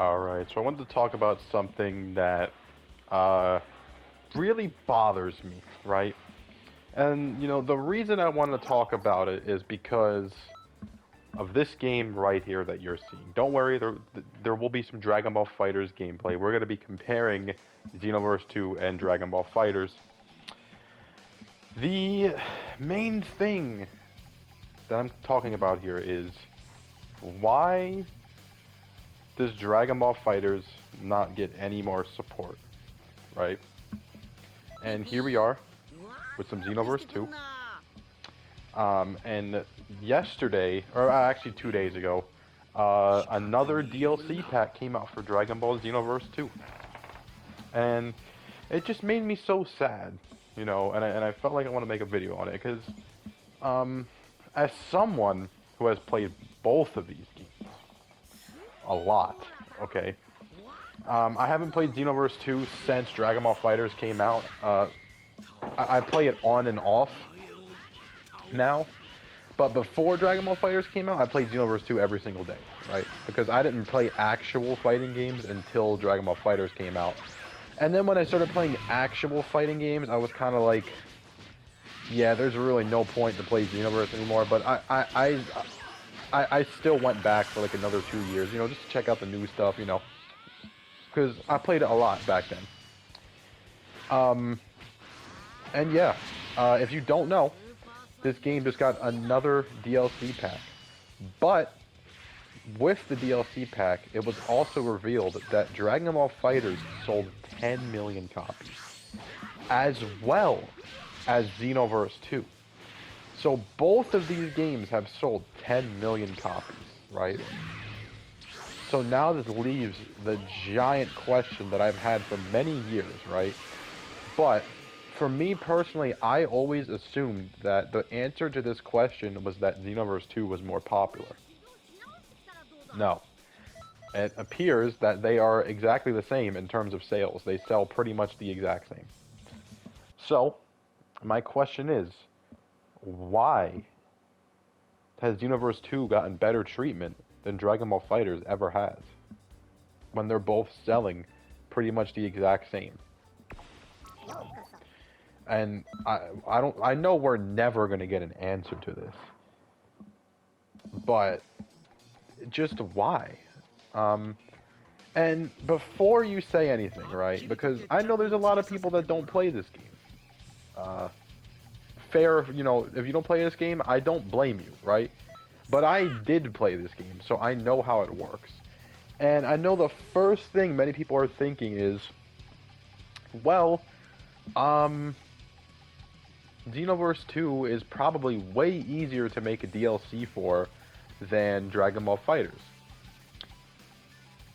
Alright, so I wanted to talk about something that really bothers me, right? And, the reason I want to talk about it is because of this game right here that you're seeing. Don't worry, there will be some Dragon Ball FighterZ gameplay. We're going to be comparing Xenoverse 2 and Dragon Ball FighterZ. The main thing that I'm talking about here is why does Dragon Ball FighterZ not get any more support, right? And here we are with some Xenoverse 2. And yesterday, or actually 2 days ago, another DLC pack came out for Dragon Ball Xenoverse 2. And it just made me so sad, and I felt like I want to make a video on it, because as someone who has played both of these games a lot, okay? I haven't played Xenoverse 2 since Dragon Ball FighterZ came out. I play it on and off now, but before Dragon Ball FighterZ came out, I played Xenoverse 2 every single day, right? Because I didn't play actual fighting games until Dragon Ball FighterZ came out. And then when I started playing actual fighting games, I was kind of like, yeah, there's really no point to play Xenoverse anymore, but I still went back for like another 2 years, just to check out the new stuff, because I played it a lot back then. And yeah, if you don't know, this game just got another DLC pack. But with the DLC pack, it was also revealed that Dragon Ball FighterZ sold 10 million copies, as well as Xenoverse 2. So both of these games have sold 10 million copies, right? So now this leaves the giant question that I've had for many years, right? But for me personally, I always assumed that the answer to this question was that Xenoverse 2 was more popular. No. It appears that they are exactly the same in terms of sales. They sell pretty much the exact same. So, my question is, why has Xenoverse 2 gotten better treatment than Dragon Ball FighterZ ever has, when they're both selling pretty much the exact same? And I know we're never gonna get an answer to this, but just why? And before you say anything, right? Because I know there's a lot of people that don't play this game. Fair, if you don't play this game, I don't blame you, right? But I did play this game, so I know how it works. And I know the first thing many people are thinking is, well, Xenoverse 2 is probably way easier to make a DLC for than Dragon Ball FighterZ.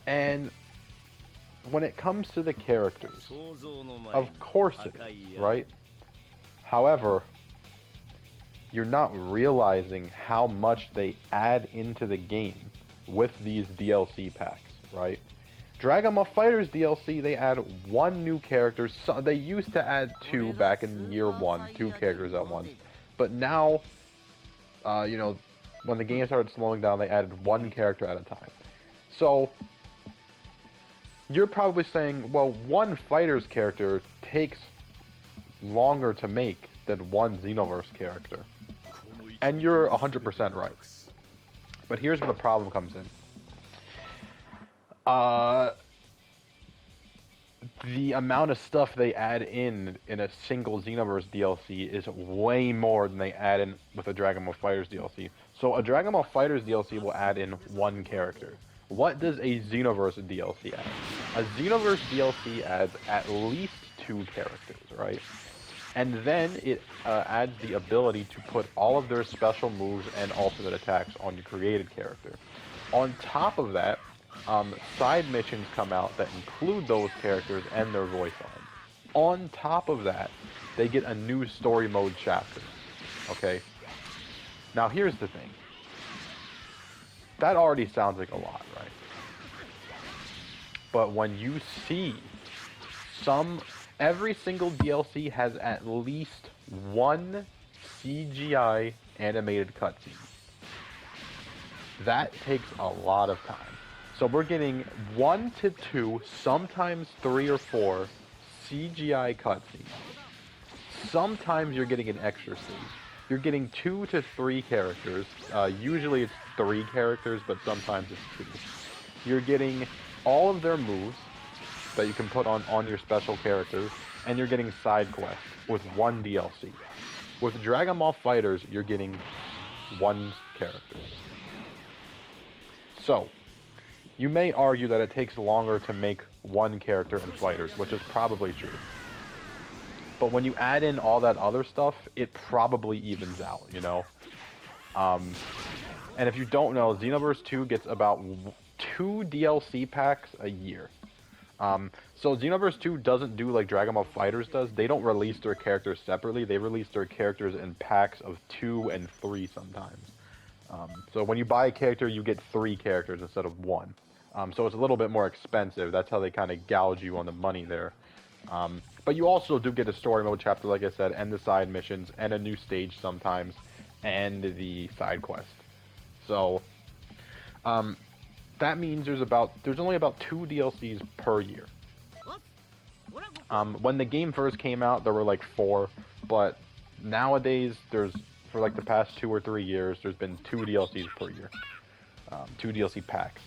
And when it comes to the characters, of course it is, right? However, you're not realizing how much they add into the game with these DLC packs, right? Dragon Ball FighterZ DLC, they add one new character. So they used to add two back in year one, two characters at once. But now, when the game started slowing down, they added one character at a time. So, you're probably saying, well, one FighterZ character takes longer to make than one Xenoverse character. And you're 100% right. But here's where the problem comes in. The amount of stuff they add in a single Xenoverse DLC is way more than they add in with a Dragon Ball FighterZ DLC. So a Dragon Ball FighterZ DLC will add in one character. What does a Xenoverse DLC add? A Xenoverse DLC adds at least two characters, right? And then it adds the ability to put all of their special moves and alternate attacks on your created character. On top of that, side missions come out that include those characters and their voice lines. On top of that, they get a new story mode chapter. Okay? Now here's the thing. That already sounds like a lot, right? But when you see every single DLC has at least one CGI animated cutscene. That takes a lot of time. So we're getting 1 to 2, sometimes 3 or 4 CGI cutscenes. Sometimes you're getting an extra stage. You're getting 2 to 3 characters. Usually it's 3 characters, but sometimes it's 2. You're getting all of their moves that you can put on your special characters, and you're getting side quests with 1 DLC. With DragonBallfighterz, you're getting 1 character. So, you may argue that it takes longer to make 1 character in Fighters, which is probably true. But when you add in all that other stuff, it probably evens out, you know? And if you don't know, Xenoverse 2 gets about 2 DLC packs a year. So Xenoverse 2 doesn't do like DragonBallfighterz does. They don't release their characters separately. They release their characters in packs of 2 and 3 sometimes. So when you buy a character, you get 3 characters instead of 1. So it's a little bit more expensive. That's how they kind of gouge you on the money there. But you also do get a story mode chapter, like I said, and the side missions, and a new stage sometimes, and the side quest. So that means there's only about 2 DLCs per year. When the game first came out, there were like 4, but nowadays for like the past 2 or 3 years, there's been 2 DLCs per year, 2 DLC packs.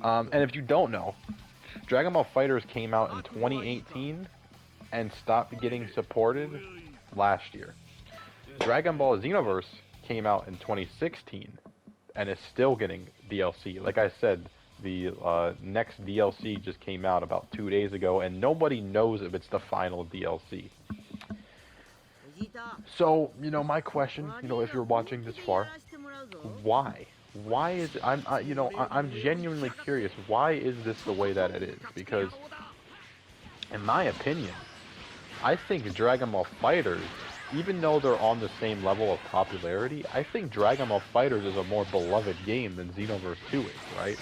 And if you don't know, DragonBallfighterz came out in 2018 and stopped getting supported last year. Dragon Ball Xenoverse came out in 2016 and is still getting DLC. Like I said, the next DLC just came out about 2 days ago, and nobody knows if it's the final DLC. So, you know, my question, you know, if you're watching this far, why? Why is it, I'm genuinely curious, why is this the way that it is? Because, in my opinion, I think DragonBallfighterz, even though they're on the same level of popularity, I think DragonBallfighterz is a more beloved game than Xenoverse 2 is, right?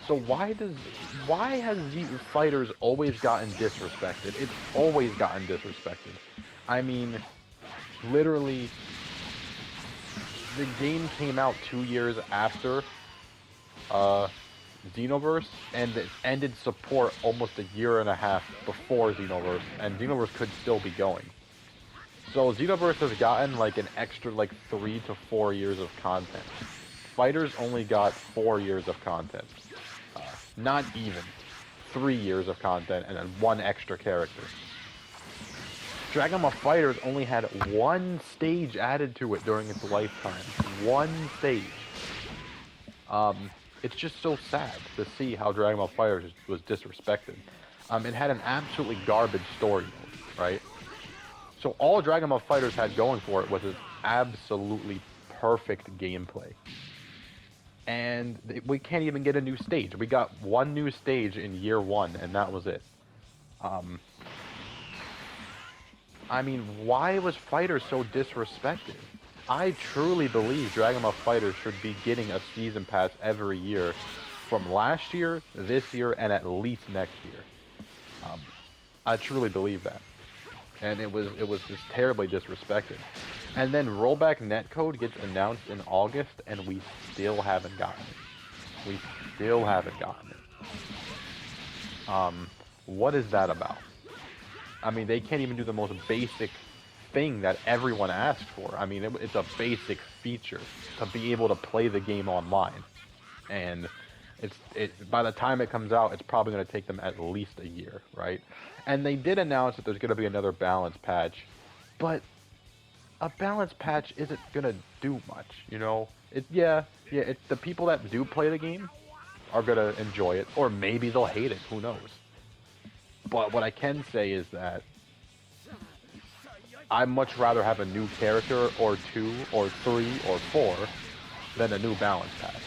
So why has Fighters always gotten disrespected? It's always gotten disrespected. I mean, literally, the game came out 2 years after Xenoverse, and it ended support almost a year and a half before Xenoverse, and Xenoverse could still be going. So Xenoverse has gotten like an extra like 3 to 4 years of content. Fighters only got 4 years of content. Not even 3 years of content and then 1 extra character. DragonBallfighterz only had 1 stage added to it during its lifetime. 1 stage. It's just so sad to see how DragonBallfighterz was disrespected. It had an absolutely garbage story mode, right? So all DragonBallfighterz had going for it was its absolutely perfect gameplay. And we can't even get a new stage. We got 1 new stage in year 1, and that was it. I mean, why was Fighters so disrespected? I truly believe DragonBallfighterz should be getting a season pass every year from last year, this year, and at least next year. I truly believe that. And it was just terribly disrespected. And then rollback netcode gets announced in August, and we still haven't gotten it. We still haven't gotten it. What is that about? I mean, they can't even do the most basic thing that everyone asked for. I mean, it's a basic feature to be able to play the game online. And by the time it comes out, it's probably going to take them at least a year, right? And they did announce that there's going to be another balance patch, but a balance patch isn't going to do much, you know? It's the people that do play the game are going to enjoy it, or maybe they'll hate it, who knows? But what I can say is that I'd much rather have a new character, or 2, or 3, or 4, than a new balance patch.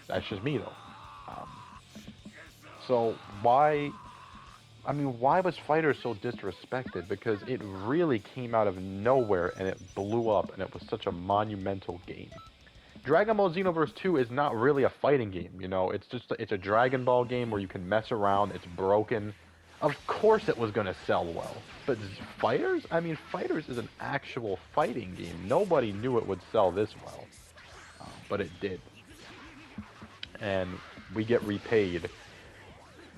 That's just me, though. So why was Fighters so disrespected? Because it really came out of nowhere, and it blew up, and it was such a monumental game. Dragon Ball Xenoverse 2 is not really a fighting game, you know? It's a Dragon Ball game where you can mess around, it's broken. Of course it was gonna sell well. But Fighters? I mean, Fighters is an actual fighting game. Nobody knew it would sell this well. but it did. And we get repaid.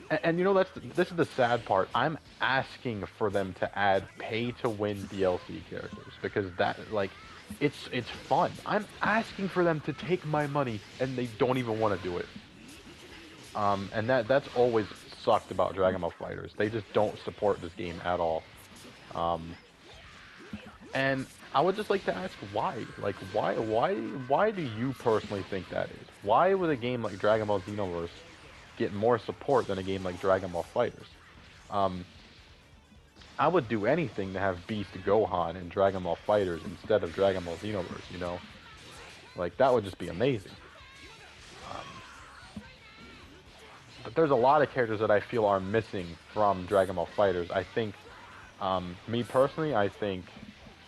And you know, this is the sad part. I'm asking for them to add pay-to-win DLC characters because that, like, it's fun. I'm asking for them to take my money, and they don't even want to do it. And that's always sucked about Dragon Ball FighterZ. They just don't support this game at all. And I would just like to ask why. Like, why do you personally think that is? Why would a game like Dragon Ball Xenoverse get more support than a game like Dragon Ball FighterZ? I would do anything to have Beast Gohan in Dragon Ball FighterZ instead of Dragon Ball Xenoverse, you know? Like, that would just be amazing. But there's a lot of characters that I feel are missing from Dragon Ball FighterZ. I think, me personally, I think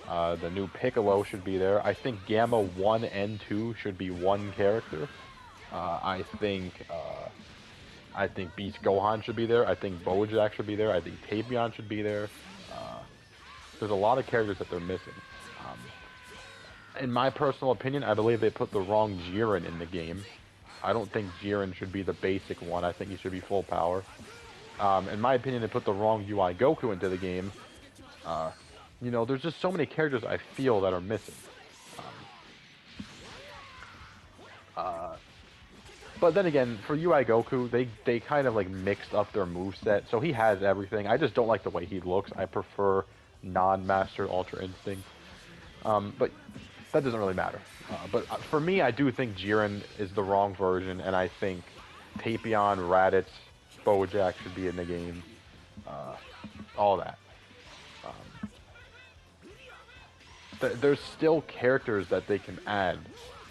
the new Piccolo should be there. I think Gamma 1 and 2 should be one character. I think Beast Gohan should be there. I think Bojack should be there. I think Tapion should be there. There's a lot of characters that they're missing. In my personal opinion, I believe they put the wrong Jiren in the game. I don't think Jiren should be the basic one. I think he should be full power. In my opinion, they put the wrong UI Goku into the game. You know, there's just so many characters I feel that are missing. But then again, for UI Goku, they kind of like mixed up their moveset, so he has everything. I just don't like the way he looks. I prefer non-mastered Ultra Instinct. But that doesn't really matter. But for me, I do think Jiren is the wrong version, and I think Tapion, Raditz, Bojack should be in the game. All that. There's still characters that they can add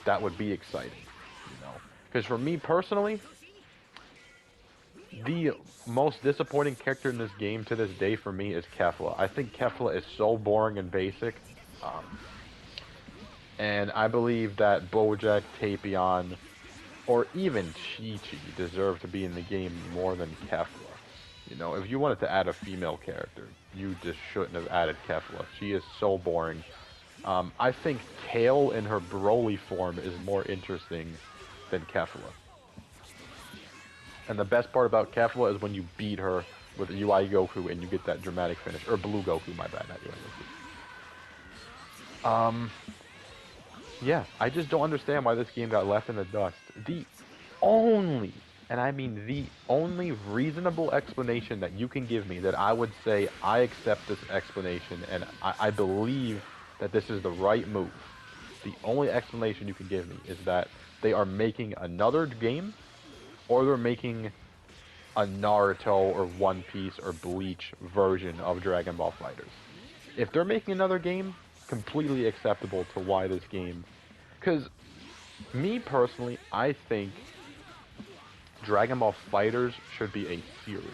that would be exciting. Because for me personally, the most disappointing character in this game to this day for me is Kefla. I think Kefla is so boring and basic. And I believe that Bojack, Tapion, or even Chi-Chi deserve to be in the game more than Kefla. You know, if you wanted to add a female character, you just shouldn't have added Kefla. She is so boring. I think Kale in her Broly form is more interesting than Kefla. And the best part about Kefla is when you beat her with UI Goku and you get that dramatic finish. Or Blue Goku, my bad, not UI Goku. Yeah, I just don't understand why this game got left in the dust. The only, and I mean the only reasonable explanation that you can give me that I would say I accept this explanation and I believe that this is the right move. The only explanation you can give me is that they are making another game, or they're making a Naruto or One Piece or Bleach version of Dragon Ball FighterZ. If they're making another game, completely acceptable to why this game. Because, me personally, I think Dragon Ball FighterZ should be a series.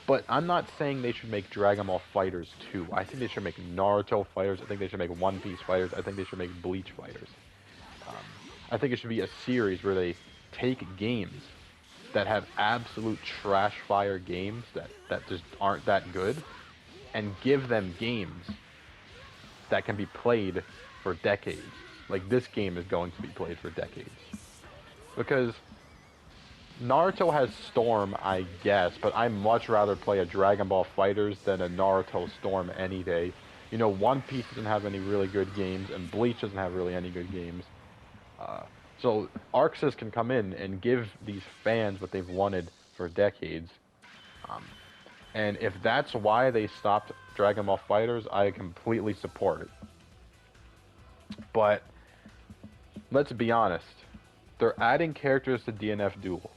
But I'm not saying they should make Dragon Ball FighterZ 2. I think they should make Naruto FighterZ. I think they should make One Piece FighterZ. I think they should make Bleach FighterZ. I think it should be a series where they take games that have absolute trash fire games that just aren't that good and give them games that can be played for decades. Like, this game is going to be played for decades. Because Naruto has Storm, I guess, but I'd much rather play a Dragon Ball FighterZ than a Naruto Storm any day. You know, One Piece doesn't have any really good games, and Bleach doesn't have really any good games. So ArcSys can come in and give these fans what they've wanted for decades. And if that's why they stopped Dragon Ball FighterZ, I completely support it. But let's be honest. They're adding characters to dnfduel.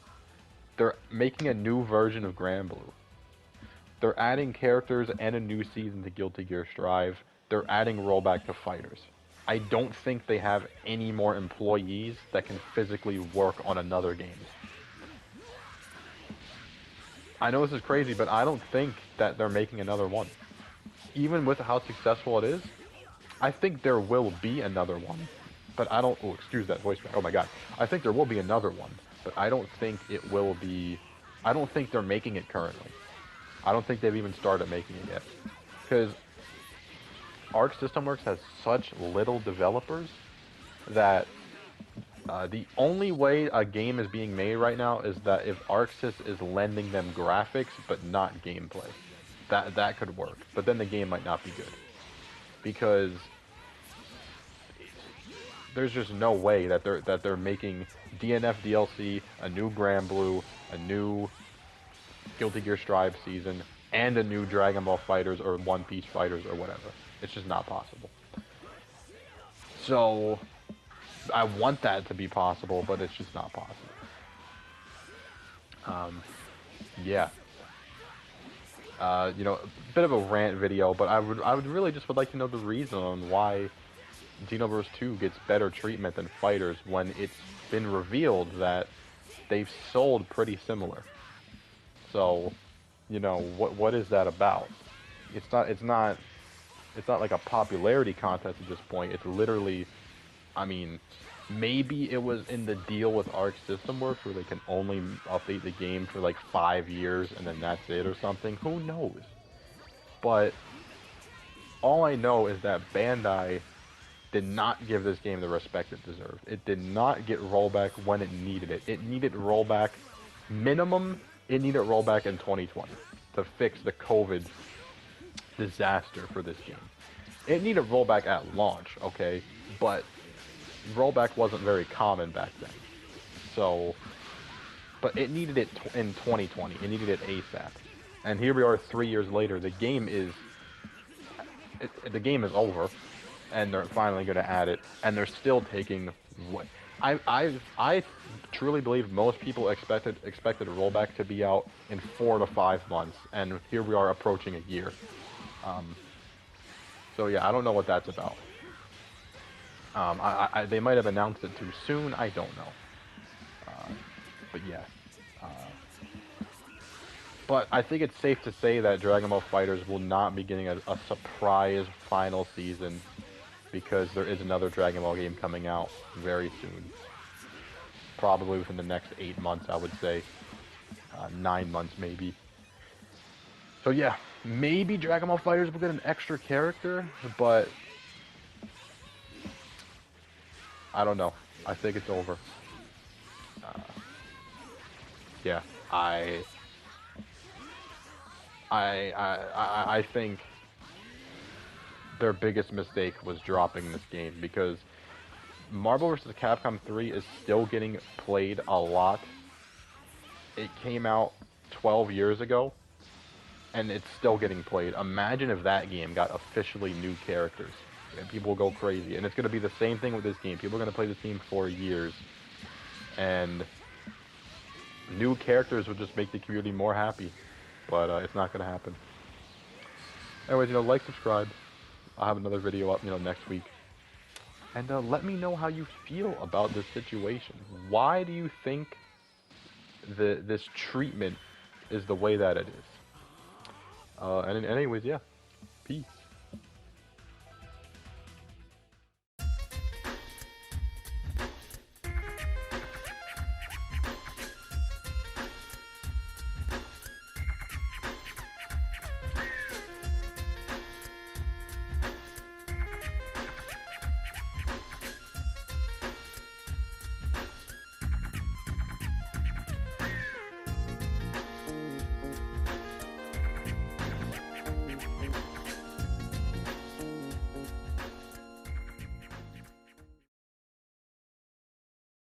They're making a new version of Grand Blue. They're adding characters and a new season to guiltygearstrive. They're adding rollback to fighters. I don't think they have any more employees that can physically work on another game. I know this is crazy, but I don't think that they're making another one. Even with how successful it is, I think there will be another one. But I don't... Oh, excuse that voice crack. Oh my god. I think there will be another one. But I don't think it will be... I don't think they're making it currently. I don't think they've even started making it yet. Because Arc System Works has such little developers that The only way a game is being made right now is that if ArcSys is lending them graphics but not gameplay. That could work, but then the game might not be good. Because there's just no way that they're making DNF DLC, a new Grand Blue, a new Guiltygearstrive season, and a new DragonBallfighterz or One Piece Fighters or whatever. It's just not possible. So I want that to be possible, but it's just not possible. Yeah. You know, a bit of a rant video, but I would really just would like to know the reason on why Xenoverse 2 gets better treatment than Fighters when it's been revealed that they've sold pretty similar. So, you know, what is that about? It's not like a popularity contest at this point. It's literally, I mean, maybe it was in the deal with Arc System Works where they can only update the game for like 5 years and then that's it or something. Who knows? But all I know is that Bandai did not give this game the respect it deserved. It did not get rollback when it needed it. It needed rollback minimum. It needed rollback in 2020 to fix the COVID disaster for this game. It needed rollback at launch, okay, but rollback wasn't very common back then. So, but it needed it in 2020. It needed it ASAP. And here we are 3 years later. The game is over, and they're finally going to add it, and they're still taking what I truly believe most people expected a rollback to be out in 4 to 5 months, and here we are approaching a year. So yeah, I don't know what that's about. They might have announced it too soon. I don't know. But yeah. But I think it's safe to say that Dragon Ball FighterZ will not be getting a surprise final season, because there is another Dragon Ball game coming out very soon. Probably within the next 8 months, I would say. 9 months, maybe. So yeah, maybe Dragon Ball FighterZ will get an extra character, but I don't know. I think it's over. Yeah, I think their biggest mistake was dropping this game, because Marvel vs. Capcom 3 is still getting played a lot. It came out 12 years ago, and it's still getting played. Imagine if that game got officially new characters. And people will go crazy. And it's going to be the same thing with this game. People are going to play this game for years. And new characters would just make the community more happy. But it's not going to happen. Anyways, you know, like, subscribe. I'll have another video up, you know, next week. And let me know how you feel about this situation. Why do you think this treatment is the way that it is? And anyways, yeah. Peace.